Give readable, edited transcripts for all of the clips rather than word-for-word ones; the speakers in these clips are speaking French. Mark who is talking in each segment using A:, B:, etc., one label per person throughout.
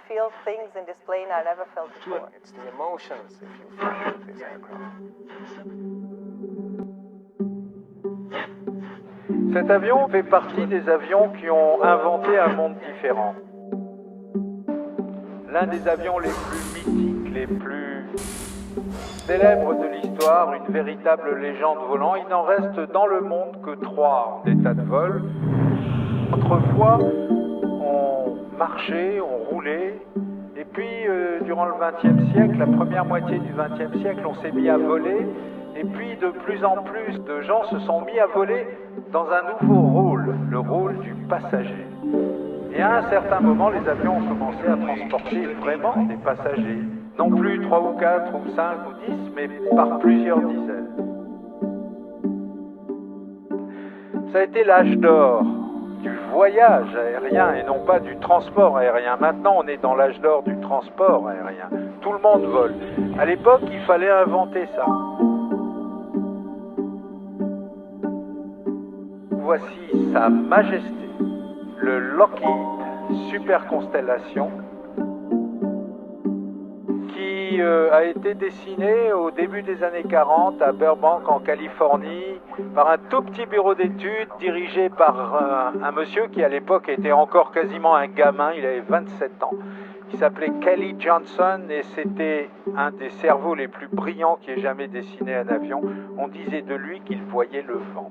A: feel things in this plane I never felt before.
B: It's the emotions if you fly with this aircraft.
C: Cet avion fait partie des avions qui ont inventé un monde différent. L'un des avions les plus mythiques, les plus célèbres de l'histoire, une véritable légende volant. Il n'en reste dans le monde que 3 en état de vol. Autrefois, on marchait, on roulait, et puis durant le XXe siècle, la première moitié du XXe siècle, on s'est mis à voler, et puis de plus en plus de gens se sont mis à voler dans un nouveau rôle, le rôle du passager. Et à un certain moment, les avions ont commencé à transporter vraiment des passagers. Non plus 3 ou 4 ou 5 ou 10, mais par plusieurs dizaines. Ça a été l'âge d'or du voyage aérien et non pas du transport aérien. Maintenant, on est dans l'âge d'or du transport aérien. Tout le monde vole. À l'époque, il fallait inventer ça. Voici Sa Majesté, le Lockheed Super Constellation, qui a été dessiné au début des années 40 à Burbank en Californie par un tout petit bureau d'études dirigé par un monsieur qui à l'époque était encore quasiment un gamin, il avait 27 ans. Il s'appelait Kelly Johnson et c'était un des cerveaux les plus brillants qui ait jamais dessiné un avion. On disait de lui qu'il voyait le vent.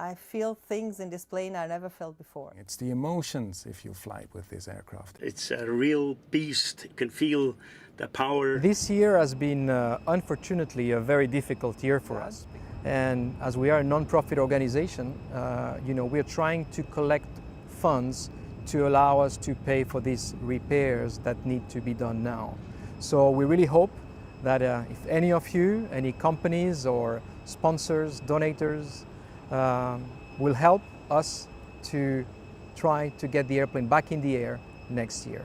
A: I feel things in this plane I never felt before.
B: It's the emotions if you fly with this aircraft.
D: It's a real beast. You can feel the power.
E: This year has been, unfortunately, a very difficult year for us. And as we are a non-profit organization, we're trying to collect funds to allow us to pay for these repairs that need to be done now. So we really hope that if any of you, any companies or sponsors, donators, will help us to try to get the airplane back in the air next year.